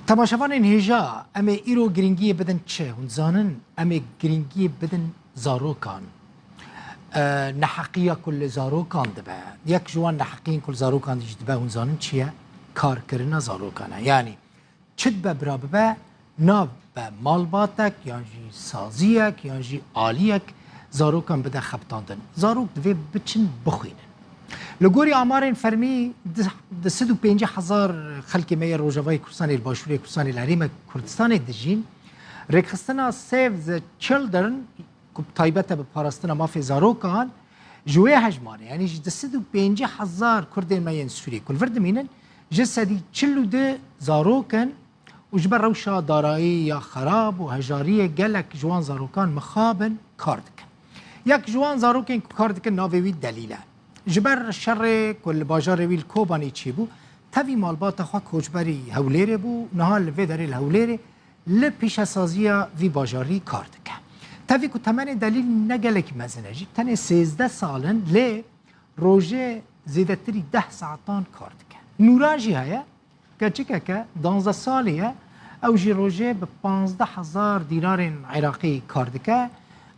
تماشاوان هجا اما ایرو گرینگی بدن چه هنزانن اما گرینگی بدن زاروکان نحقیه کل زاروکان دبه یک جوان نحقین کل زاروکان دیج دبه هنزانن چیه؟ کار کرنا زاروکانه یعنی چد به برابه ناو به مالباتک یا جی سازیک یا جی آلیک زاروکان بده خبتاندن زاروک دوی بچن بخوینن لگوری آمارین فرمی ده 150,000 خلک می روجاوای کردستان الباشوری کردستان الحریم کردستان دجین رکستنا سیو ز چیلدرن که تایبت به پاراستنا مافی زاروکان جوی هجمانه یعنی ده 150,000 کردین میان سوری کل ورد مینن جسدی 42 زاروکن و جبر روشا دارایی یا خراب و هجاری گلک جوان زاروکان مخابن کاردکن یک جوان زاروکن کاردکن ناوی دلیله جبر شر کل باجار ویل کوبانی چی بو تاوی مالبات خوا کوچبری هولیره بو نهال وی داری الهولیره لپیش سازیا وی باجاری کاردکه تاوی که تمن دلیل نگلک مزنه جی تنه 13 سالن لی روژه زیده تری 10 ساعتان کاردکه نوراجی هیا که که 12 سالیه او جی روژه به 15,000 دینار عراقی کاردکه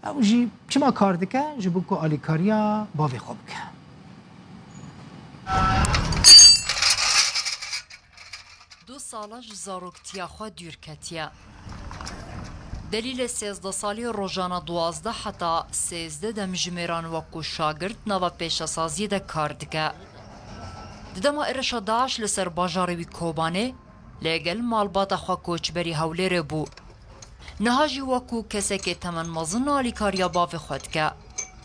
او جی چما کاردکه جبو که آلیکاریا باوی خوب که دو سالاج زاروکتیا خوا دورکتیا دلیل 13 سالی روزانه 12 حتا 13 دم جمیران وکو شاگرد نوا پیش سازی ده کاردکه دما ارشا داعش لسر باجاروی کوبانه لگل مالبات خوا کوچبری هولیره بو نهاجی وکو کسی که تمن مزن آلیکاریا باوی خود که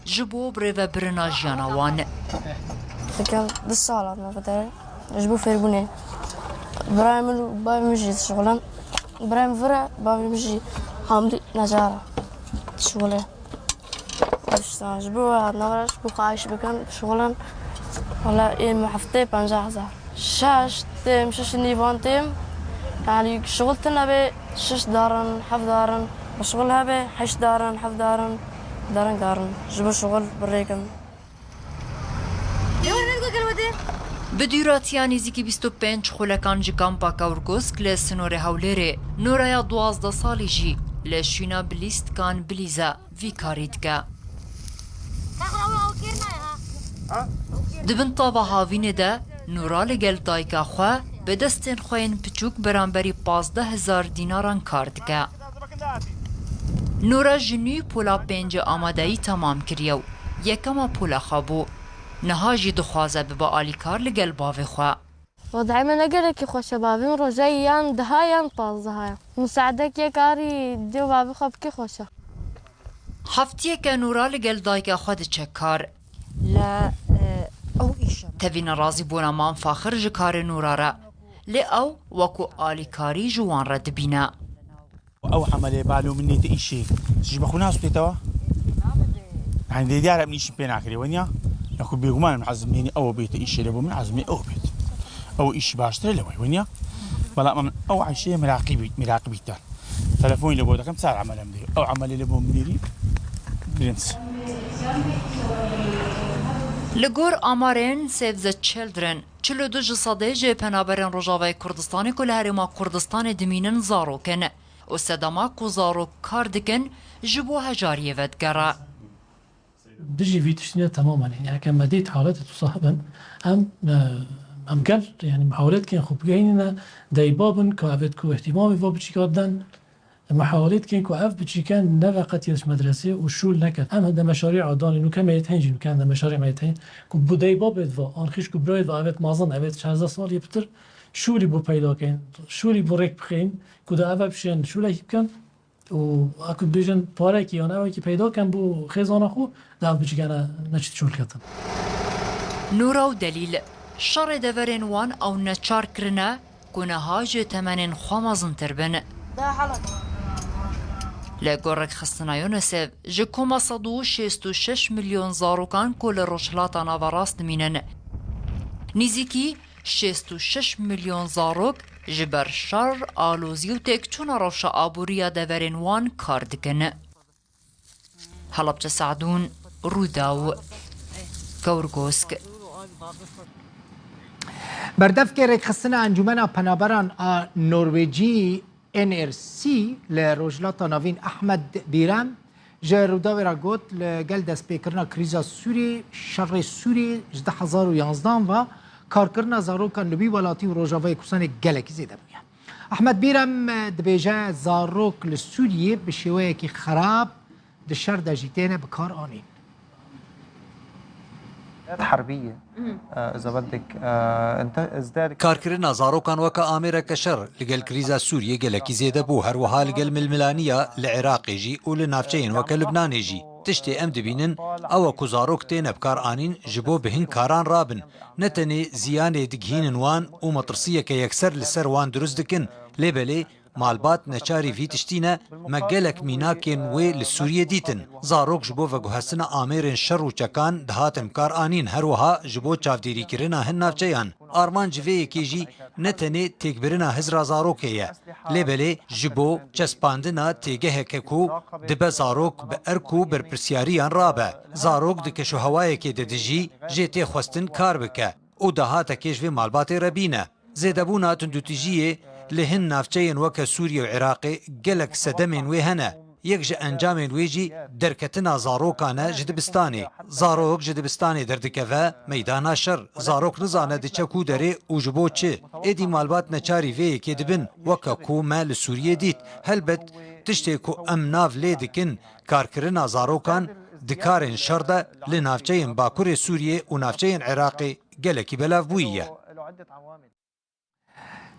جبو بره و برنا جیانوان فكر بالصالة ما بدري جبوا فيربوني برايم بابي مجي شغلا برايم فرع بابي مجي حاملي نجارة شغله اشتغل جبوا نورش بخايش بكن شغلا ولا إيه محفتي 50,000 شاش تيم شاش نيفان تيم يعني شغلتنا به 6 دارن 7 دارن وشغلها به 8 دارن 7 دارن دارن جبوا شغل بريكم بدیراتیا نزدیکی 25 خلکان جی کامپا کاورگوسک لسنور هولیره نوریا 12 سالی جی لشینا بلیست کان بلیزا وی کارید که دبن طابا هاوینه ده نورا لگل دایکا خواه به دستین خوین پچوک برانبری 15,000 دیناران کارد که نورا جنوی پولا 5 آمادهی تمام کریو یکما پولا خوابو نهاجی دخوازه به با آلیکار لگل باوی خواه وضعي من أقولك خوش بابي رجعيان دهايان طازها مساعدك يا كاري ديو بابي خب كي خوشة هفتیه که نورا لگل دایک خود چکار لا او ایشم تبین رازی بونا مان فاخر جکار نورا را لی او وکو آلیکاری جوان را دبینا او عملي بالو مني تيشي شي بخونا سبيتوا يعني دي عرب نيشي بين اخري ونيا اخو بيغمان معزميني او بيت ايشي لبو من عزمي او بيت او ايشي باشتري لوي ونيا بلا من او عشيه مراقبي تاع تلفوني لبو كم ساعه عمل مدير او عملي لبو مديري برنس لگور آمارین سیو ز چیلدرن 42 جساده جه پنابرین روژاوی کردستان کل هرما کردستان دمینن زاروکن و سدما کو زارو کاردکن جبو هجاریه ودگره بيجي في تشتينات تماما يعني كان مديت حالات تصاحبا ام قال يعني محاولات كان خوب جاينا دايبابن كافت كو اهتمامي فو بشي كادن محاولات كان كو اف بشي كان نفقت يس مدرسه وشول نكت ام هذا مشاريع عداني انه كما يتهنج كان مشاريع ما يتهن كو بدايباب فو ان خيش كو برايد وافت مازن افت 16 سال يبتر شولي بو پیدا كان شولي بو ريك بخين كو دا اف بشن شولي كان و اكو بيجن پاره کی انا کی پیدا کن بو خزانه خو دا بچگانه نچت شول کتن نورا و دلیل شر دورین وان او نچار کرنه کنه هاج تمنین خامازن تربن لگورک خستنایون سیو جکوما 166 میلیون زاروکان کل روشلاتا ناوراست مینن نزیکی 66 میلیون زاروک جبر شر آلوزی و تکچون روش آبوریا دورین وان کاردکن حلبچه سعدون روداو گورگوسک بردف که رکخستن انجمن پنابران نروژی NRC لروجلاتا ناوین احمد بیرم جرودا ورا گوت لگل دست پیکرنا کریزا سوری شر سوری 2011 و کارکرنا زاروکان لبی ولاتی و روجاوای کسان گلکی زیده بویا احمد بیرم دبیجه زاروک لسوریه بشیوه که خراب دشر دجیتینه بکار آنین حربية إذا بدك ازداد کارکردنا زاروکان وکا آمریکا شر لگل کریزا سوریه گلکی زیده بو هر وها لگل ململانیا لعراقی جی و لنافچین وکا لبنانی جی تشتی ام دبینن او کو زاروک تین بکار آنین جبو بهن کاران رابن نتنی زیان دگهین وان و مطرسیه که یکسر لسر وان درست دکن لیبلی مالبات نچاری في تشتينا مجالك ميناكين وي للسورية ديتن زاروك جبو فجوهسنا آميرن شر وچكان دهاتم كار آنين هروها جبو چافديري كرنا هن نافچيان آرمان جوي كيجي نتني تكبرنا هزرا زاروكيه لبلي جبو چسپاندنا تيگه ككو دب زاروك بأركو برپرسياريان رابع زاروك دكشو هوايه كي ددجي جيتي خوستن كار بك او دهاتا كيجوي مالبات ربينا زيدبونا تندوتيجيه لهن نافچين وكا سوريا وعراقي قلق سدمين ويهنا يكج انجامين ويجي دركتنا زاروكانا جدبستاني زاروك جدبستاني دردكفا ميدانا شر زاروك نزانا دچكو دري وجبو چه ادي مالبات نچاري في كدبن وكا كو مال سوريا ديت هلبت تشتيكو امناف ليدكن كاركرنا زاروكان دكارن شرده لنافچين باكور سوريا ونافچين عراقي قلقي بلاف بويه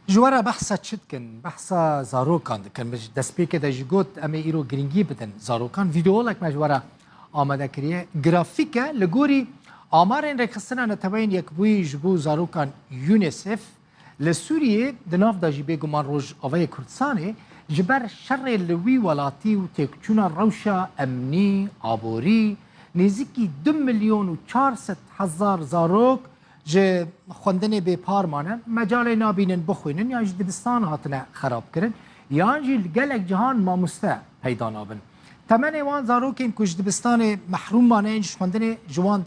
جوارا بحثا چدکن بحثا زاروکان دکن مش دست پیک دجگوت امی ایرو گرینگی بدن زاروکان ویدیو لک مجوارا آماده کریه گرافیکه لگوری آمارین رکستنا نتوین یک بوی جبو زاروکان یونیسف لسوریه دناف داجی بگمان روش آوای کردستانه جبر شر لوی ولاتی و تکچونا روشا امنی آبوری نزدیکی 2,400,000 زاروک جه خوندن به پارمانه مجال نابینن بخوینن یا دبستان هاتنه خراب کرن یا جی گلک جهان ماموسته پیدا نابن تمن وان زاروکین کش دبستان محروم مانه اینج خوندن جوان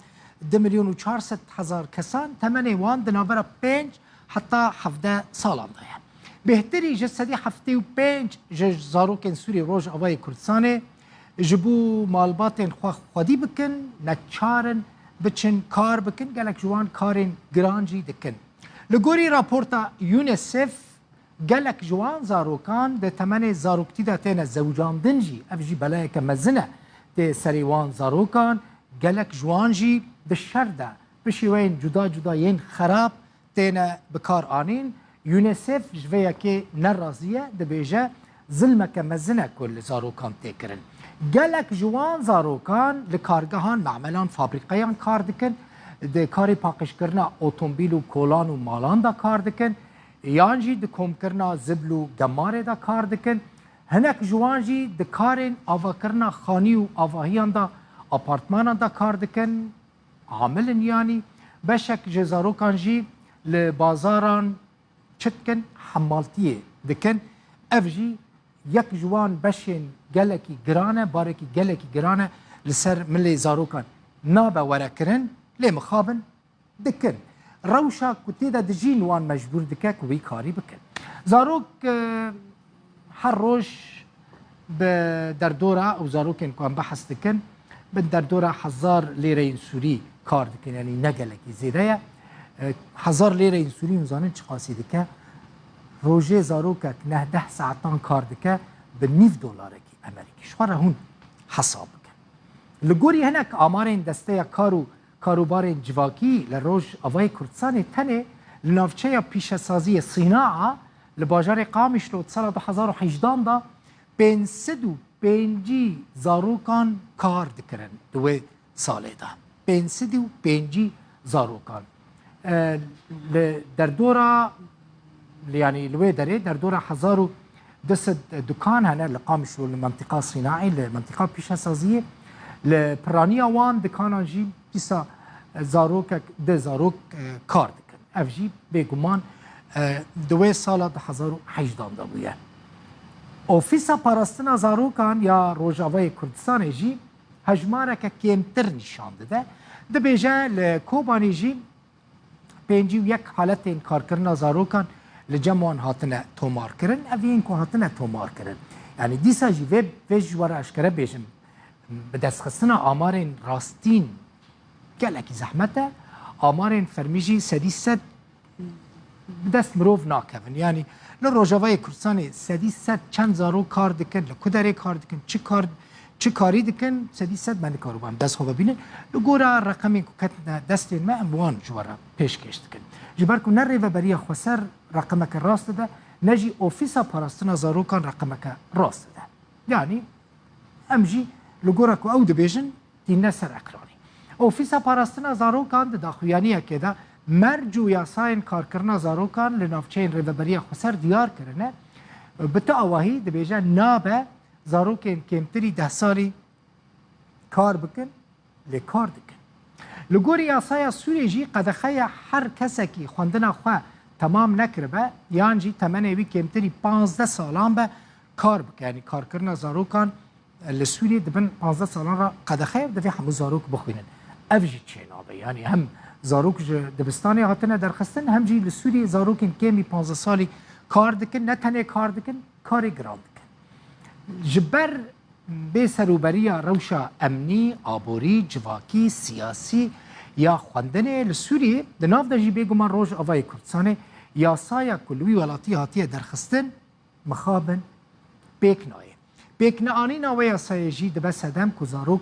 2,400,000 کسان تمن وان دنابرا 5 حتی 17 سال دایم بهتری جسدی 75 جه زاروکین سوری روز آوای کردستان جبو مالباتن خودی بکن نچارن بچن کار بکن گلک جوان کارین گرانجی دکن لگوری راپورتا یونیسف گلک جوان زاروکان ده تمن زاروکتی ده تین زوجان دنجی افجی بلای که مزنه ده سریوان زاروکان گلک جوانجی ده شر ده بشیوین جدا جدا ین خراب تین بکار آنین یونیسف جویا که نرازیه ده بیجه ظلمه که مزنه کل زاروکان تکرن گلک جوان زاروکان لکارگهان معملان فابریقیان کار دکن ده کاری پاکش کرنا اتومبیل و کولان و مالان دا کار دکن یانجی ده کم کرنا زبل و گماره دا کار دکن هنک جوان جی ده کارین آوا کرنا خانی و آواهیان دا اپارتمانان دا کار دکن عاملن یعنی بشک جزاروکان جی لبازاران چتکن حمالتیه دکن افجی یک جوان بشین گلکی گرانه بارکی گلکی گرانه لسر ملی زاروکان نابه ورکرن لی مخابن دکن روشا کتی دا دجین وان مجبور دکه که وی کاری بکن زاروک هر روش در دوره او زاروکن که بحث دکن در دوره 1000 لیره سوری کار دکن یعنی نگلکی زیده 1000 لیره سوری مزانن چه قاسی دکه روژه زاروکک 19 ساعتان کار دکه به $9 امریکی شوار هون حساب بکن لگوری هنک آمارین دسته کاروبار جواکی لروژ آوای کردستان تنه لنافچه پیشسازی صناعه لباجار قامش رو سال 2018 دا 505 زاروکان کار دکرن دوی ساله دا 505 زاروکان در دوره يعني لوي داري در دوره 1200 دكان هنا لقامش المنطقه الصناعي المنطقه بيشاسازيه لبرانيا وان دكان جي بيسا زاروك ده زاروك كارد اف جي بيغمان دوي سال 2018 دا بويه اوفيسا پاراستنا زاروكان يا روجاوي كردستان جي هجمارك كيمتر نشان ده بيجا لكوباني جي پێنجی و یەک حالەتێن کارکردنا زارۆکان لە جەموان هاتنە تۆمارکردن ئەڤین کو هاتنە تۆمارکردن یعنی دیساژی vê ji were eşkere bêjim bi destxistina amarên rastîn gelekî zehmet e amarên fermî jî sedî sed bi dest mirov nakevin yani li Rojavayê Kurdistanê sedî sed çend zarok kar dikin li ku derê kar dikin çi karî dikin sedî sed me nikaroban dest xwe bibînin li gora reqemên ku ketine destên me em wan ji were pêşkêş dikin ji ber ku ne rêveberiya xweser reqemeke rast dide ne jî ofîsa parastina zarokan reqemeke rast dide yani em jî li gora ku ew dibêjin tîne ser ekranî ofîsa parastina zarokan di daxuyaniyekê de merc û yasayên karkirina zarokan li navçeyên rêveberiya xweser diyar kirine bi te awahî dibêje nabe zarokên kêmtirî 10 salî kar bikin lê kar dikin li gorî yasaya Sûriyê jî qedexeya her kesekî xwendina xwe temam nekiribe yan jî temenê wî kêmtirî 15 salan be kar bike yani karkirina zarokan li Sûriyê dibin 15 salan ra qedexeya divê hemû zarok bixwînin ev jî çênabe yani hem zarok ji dibistanê hatine derxistin hem jî li Sûriyê zarokên kêmî 15 salî kar dikin ne tenê kar dikin karê giran dikin ji ber bêserûberiya rewşa emnî aborî civakî siyasî ya xwendinê li Sûriyê di nav de jî bêguman Rojavayê Kurdistanê yasaya ku li wî welatî hatiye derxistin mixabin pêk nayê pêkneanîna wê yasayê jî dibe sedem ku zarok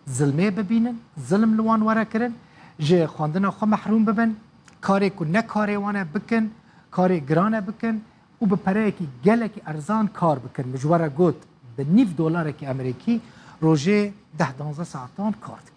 zilmê bibînin zilim li wan were kirin ji xwendina xwe mehrûm bibin karê ku ne karê wan e bikin karê giran e bikin û bi pereyekî gelekî erzan kar bikin ji were got bi $9 Amerîkî rojê 10-12 saetan kar dikin